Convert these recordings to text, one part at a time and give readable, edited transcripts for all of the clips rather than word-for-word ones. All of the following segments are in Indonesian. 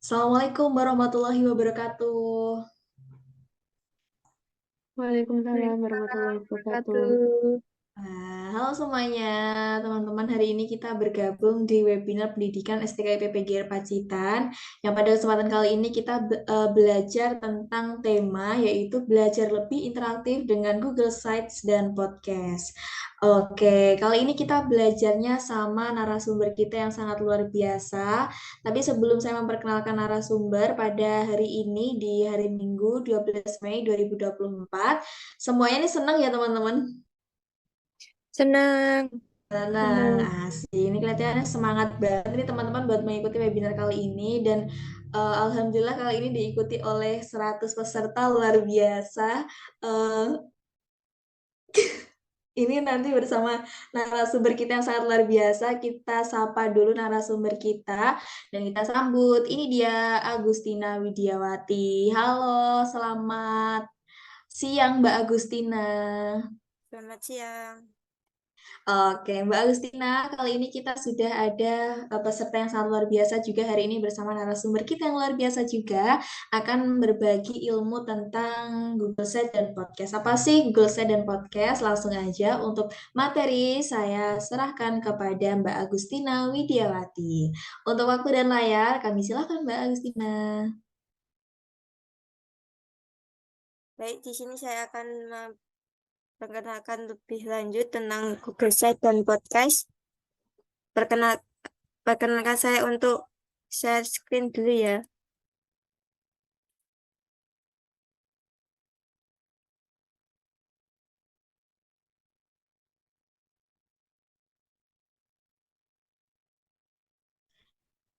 Assalamualaikum warahmatullahi wabarakatuh. Waalaikumsalam Waalaikumsalam warahmatullahi wabarakatuh. wabarakatuh. Halo semuanya, teman-teman. Hari ini kita bergabung di webinar pendidikan STKI PPGR Pacitan. Yang pada kesempatan kali ini kita belajar tentang tema yaitu belajar lebih interaktif dengan Google Sites dan podcast. Oke, kali ini kita belajarnya sama narasumber kita yang sangat luar biasa. Tapi sebelum saya memperkenalkan narasumber pada hari ini di hari Minggu 12 Mei 2024, semuanya ini senang ya teman-teman. Senang. Tenang, Senang. asik. Ini kelihatannya semangat banget nih teman-teman buat mengikuti webinar kali ini dan alhamdulillah kali ini diikuti oleh 100 peserta luar biasa. Eh, ini nanti bersama narasumber kita yang sangat luar biasa. Kita sapa dulu narasumber kita dan kita sambut. Ini dia Agustina Widiawati. Halo, selamat siang Mbak Agustina. Selamat siang. Oke, Mbak Agustina, kali ini kita sudah ada peserta yang sangat luar biasa juga hari ini bersama narasumber kita yang luar biasa juga akan berbagi ilmu tentang Google Set dan Podcast. Apa sih Google Set dan Podcast? Langsung aja untuk materi saya serahkan kepada Mbak Agustina Widiawati. Untuk waktu dan layar, kami silakan Mbak Agustina. Baik, di sini saya akan memperkenalkan lebih lanjut tentang Google Sites dan Podcast. Perkenal, perkenalkan saya untuk share screen dulu ya.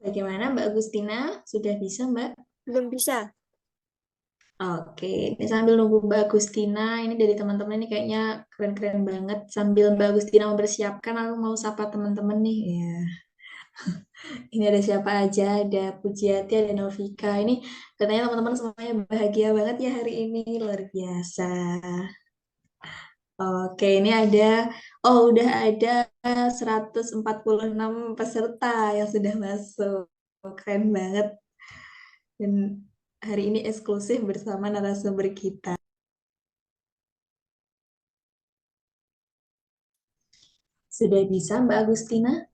Bagaimana Mbak Agustina? Sudah bisa Mbak? Belum bisa. Oke, ini sambil nunggu Mbak Agustina, ini dari teman-teman ini kayaknya keren-keren banget. Sambil Mbak Agustina mempersiapkan, aku mau sapa teman-teman nih. Ya, ini ada siapa aja? Ada Pujiati, ada Novika. Ini katanya teman-teman semuanya bahagia banget ya hari ini, luar biasa. Oke, ini udah ada 146 peserta yang sudah masuk. Keren banget. Dan hari ini eksklusif bersama narasumber kita. Sudah bisa Mbak Agustina?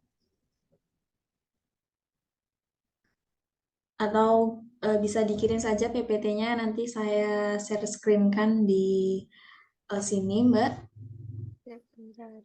Atau bisa dikirim saja PPT-nya, nanti saya share screen kan di sini, Mbak. Sebentar.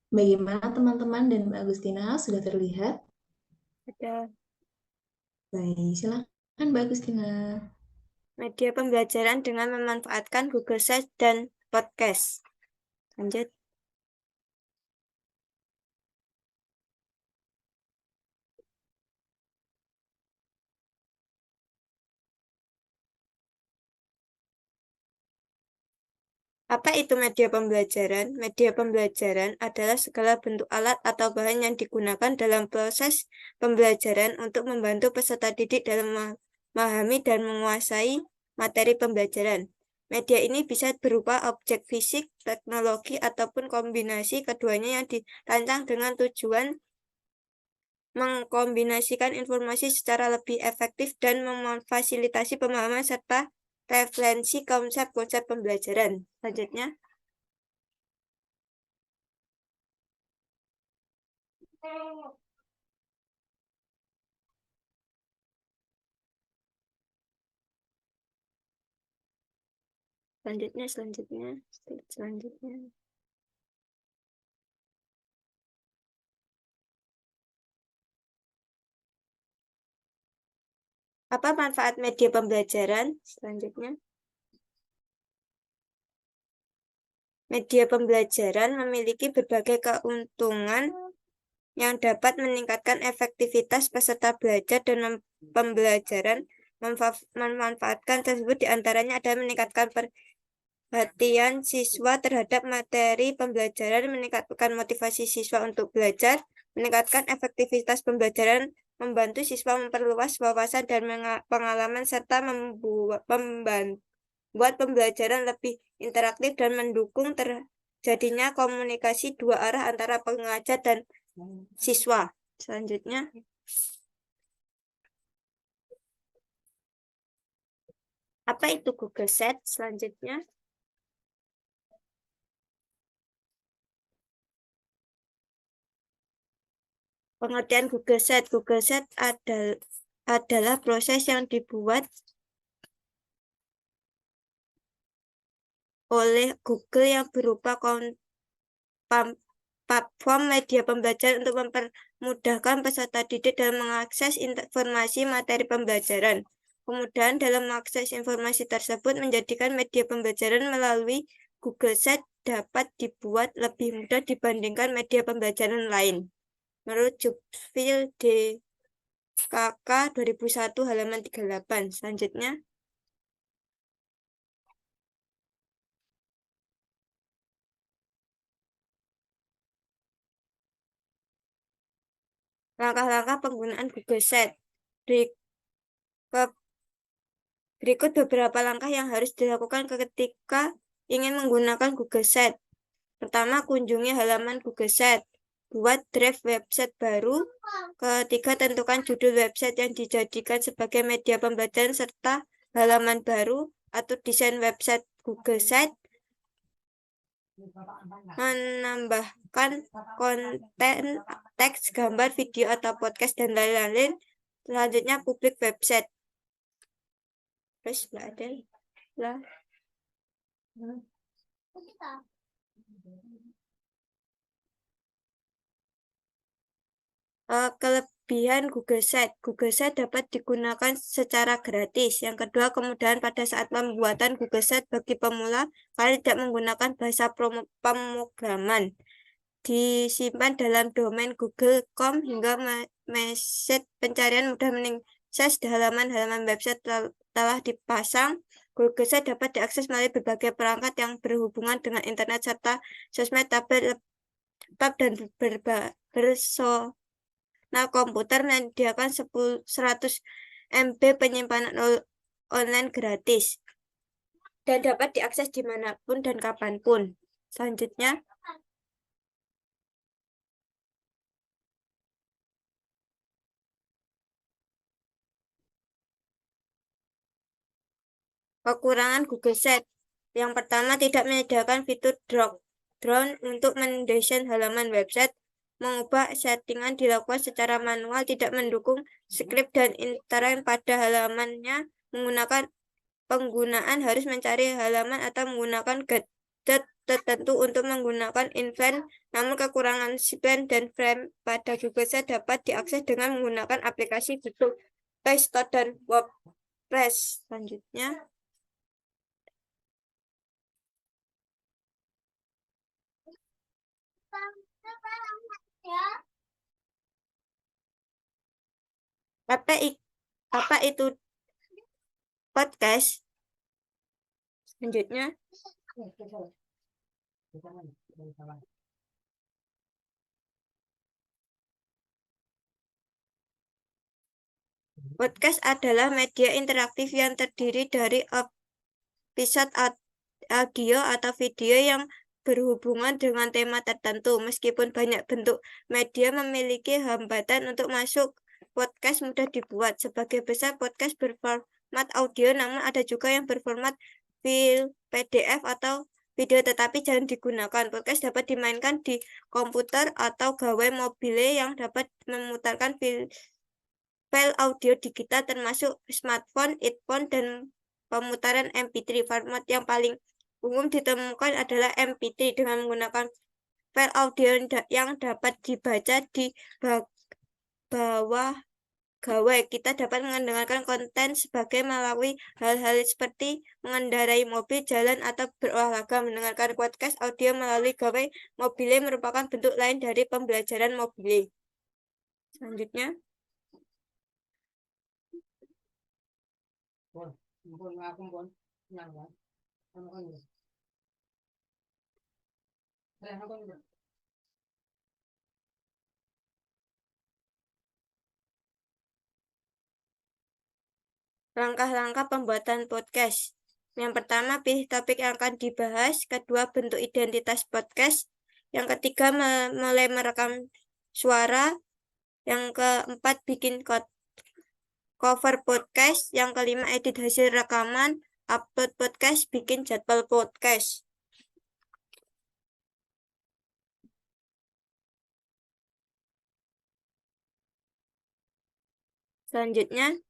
Bagaimana teman-teman dan Mbak Agustina sudah terlihat? Ada Baik, silakan Mbak Agustina. media pembelajaran dengan memanfaatkan Google Sites dan Podcast. Lanjut. Apa itu media pembelajaran? Media pembelajaran adalah segala bentuk alat atau bahan yang digunakan dalam proses pembelajaran untuk membantu peserta didik dalam memahami dan menguasai materi pembelajaran. Media ini bisa berupa objek fisik, teknologi, ataupun kombinasi keduanya yang dirancang dengan tujuan mengkombinasikan informasi secara lebih efektif dan memfasilitasi pemahaman serta referensi konsep-konsep pembelajaran. Selanjutnya, selanjutnya. Apa manfaat media pembelajaran? Selanjutnya, media pembelajaran memiliki berbagai keuntungan yang dapat meningkatkan efektivitas peserta belajar dan pembelajaran. Memanfaatkan tersebut diantaranya adalah meningkatkan perhatian siswa terhadap materi pembelajaran, meningkatkan motivasi siswa untuk belajar, meningkatkan efektivitas pembelajaran, membantu siswa memperluas wawasan dan pengalaman, serta membuat pembelajaran lebih interaktif dan mendukung terjadinya komunikasi dua arah antara pengajar dan siswa. Selanjutnya, apa itu Google Sheet? Selanjutnya, pengertian Google Sheet. Google Sheet adalah proses yang dibuat oleh Google yang berupa platform media pembelajaran untuk mempermudahkan peserta didik dalam mengakses informasi materi pembelajaran. Kemudian dalam mengakses informasi tersebut menjadikan media pembelajaran melalui Google Sheet dapat dibuat lebih mudah dibandingkan media pembelajaran lain. Menurut Jukfil DKK 2001 halaman 38. Selanjutnya, langkah-langkah penggunaan Google Sheet. Berikut beberapa langkah yang harus dilakukan ketika ingin menggunakan Google Sheet. Pertama, kunjungi halaman Google Sheet. Buat draft website baru. Ketiga, tentukan judul website yang dijadikan sebagai media pembelajaran serta halaman baru atau desain website Google Sheet. Menambahkan konten, teks, gambar, video, atau podcast, dan lain-lain. Selanjutnya, publik website. Terus, ada lah. Kelebihan Google Sheet. Google Sheet dapat digunakan secara gratis. Yang kedua, kemudahan pada saat pembuatan Google Sheet bagi pemula karena tidak menggunakan bahasa pemrograman. Disimpan dalam domain google.com hingga message pencarian mudah mengakses halaman-halaman website telah dipasang. Google Sheet dapat diakses melalui berbagai perangkat yang berhubungan dengan internet serta sosmed, tablet, laptop, dan komputer menyediakan 100 MB penyimpanan online gratis dan dapat diakses dimanapun dan kapanpun. Selanjutnya, kekurangan Google Sheet. Yang pertama, tidak menyediakan fitur drone untuk mendesain halaman website. Mengubah settingan dilakukan secara manual, tidak mendukung script dan interaksi pada halamannya. Penggunaan harus mencari halaman atau menggunakan gadget tertentu untuk menggunakan inline. Namun kekurangan span dan frame pada Google Sheet dapat diakses dengan menggunakan aplikasi Google Play Store dan WordPress. Selanjutnya, apa, apa itu podcast? Selanjutnya, podcast adalah media interaktif yang terdiri dari episode audio atau video yang berhubungan dengan tema tertentu. Meskipun banyak bentuk media memiliki hambatan untuk masuk, podcast mudah dibuat. Sebagai besar podcast berformat audio, namun ada juga yang berformat file PDF atau video, tetapi jarang digunakan. Podcast dapat dimainkan di komputer atau gawai mobile yang dapat memutarkan file audio digital termasuk smartphone, iPhone, dan pemutaran MP3. Format yang paling umum ditemukan adalah MP3 dengan menggunakan file audio yang dapat dibaca di bawah gawai. Kita dapat mendengarkan konten sebagai melalui hal-hal seperti mengendarai mobil, jalan, atau berolahraga. Mendengarkan podcast audio melalui gawai mobile merupakan bentuk lain dari pembelajaran mobile. Selanjutnya, Langkah-langkah pembuatan podcast. Yang pertama, pilih topik yang akan dibahas. Kedua, bentuk identitas podcast. Yang ketiga, mulai merekam suara. Yang keempat, bikin cover podcast. Yang kelima, edit hasil rekaman. Upload podcast, bikin jadwal podcast. Selanjutnya,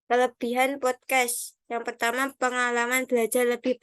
kelebihan podcast. Yang pertama, pengalaman belajar lebih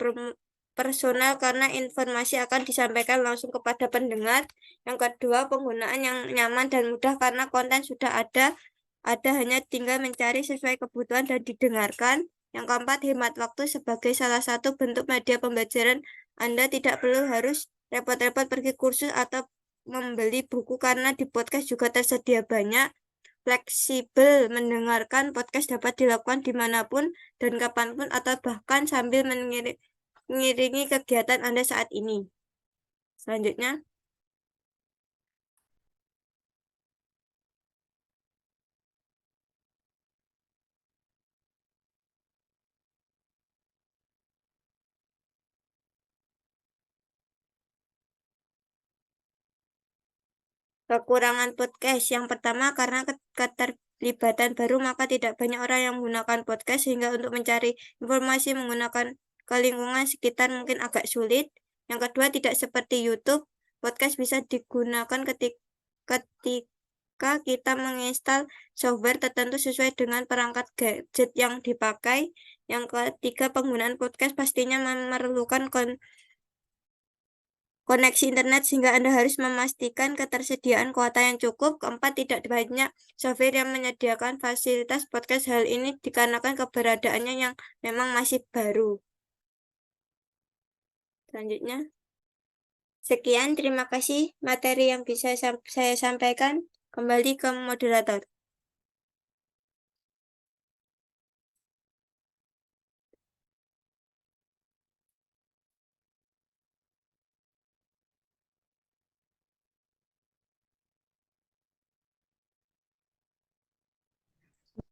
personal karena informasi akan disampaikan langsung kepada pendengar. Yang kedua, penggunaan yang nyaman dan mudah karena konten sudah ada hanya tinggal mencari sesuai kebutuhan dan didengarkan. Yang keempat, hemat waktu sebagai salah satu bentuk media pembelajaran. Anda tidak perlu harus repot-repot pergi kursus atau membeli buku karena di podcast juga tersedia banyak. Fleksibel, mendengarkan podcast dapat dilakukan dimanapun dan kapanpun atau bahkan sambil mengiringi kegiatan Anda saat ini. Selanjutnya, kekurangan podcast. Yang pertama, karena keterlibatan baru, maka tidak banyak orang yang menggunakan podcast, sehingga untuk mencari informasi menggunakan ke lingkungan sekitar mungkin agak sulit. Yang kedua, tidak seperti YouTube, podcast bisa digunakan ketika kita menginstal software tertentu sesuai dengan perangkat gadget yang dipakai. Yang ketiga, penggunaan podcast pastinya memerlukan koneksi internet sehingga Anda harus memastikan ketersediaan kuota yang cukup. Keempat, tidak banyak software yang menyediakan fasilitas podcast. Hal ini dikarenakan keberadaannya yang memang masih baru. Selanjutnya, sekian, terima kasih materi yang bisa saya sampaikan. Kembali ke moderator.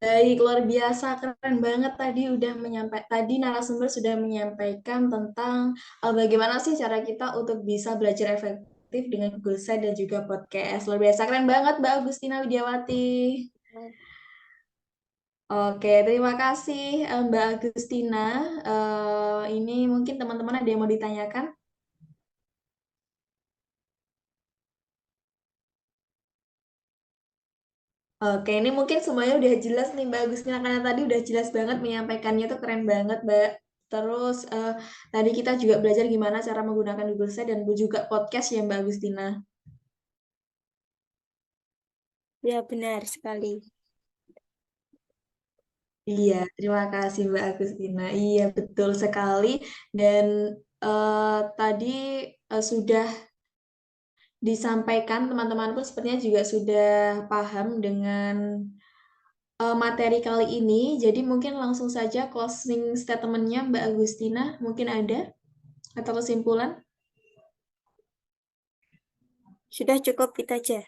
Baik, luar biasa, keren banget tadi narasumber sudah menyampaikan tentang bagaimana sih cara kita untuk bisa belajar efektif dengan Google Site dan juga podcast. Luar biasa, keren banget Mbak Agustina Widiawati. Oke, terima kasih Mbak Agustina. Ini mungkin teman-teman ada yang mau ditanyakan? Oke, ini mungkin semuanya udah jelas nih Mbak Agustina karena tadi udah jelas banget menyampaikannya tuh keren banget Mbak. Terus tadi kita juga belajar gimana cara menggunakan Google Site dan juga podcast ya Mbak Agustina. Ya, benar sekali. Iya, terima kasih Mbak Agustina. Iya, betul sekali. Dan tadi sudah disampaikan teman-teman pun sepertinya juga sudah paham dengan materi kali ini. Jadi mungkin langsung saja closing statement-nya Mbak Agustina mungkin ada atau kesimpulan? Sudah cukup itu aja.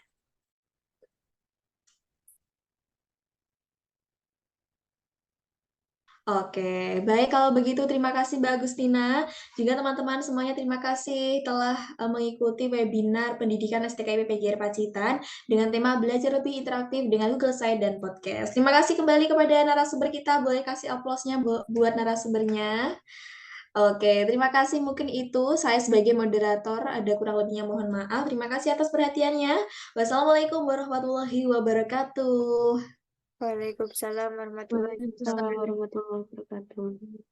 Oke, baik kalau begitu terima kasih Mbak Agustina. Juga teman-teman semuanya terima kasih telah mengikuti webinar pendidikan STKIP PGR Pacitan dengan tema belajar lebih interaktif dengan Google Site dan podcast. Terima kasih kembali kepada narasumber kita. Boleh kasih aplausnya buat narasumbernya. Oke, terima kasih. Mungkin itu saya sebagai moderator ada kurang lebihnya mohon maaf. Terima kasih atas perhatiannya. Wassalamualaikum warahmatullahi wabarakatuh. Waalaikumsalam warahmatullahi Waalaikumsalam wabarakatuh. warahmatullahi wabarakatuh.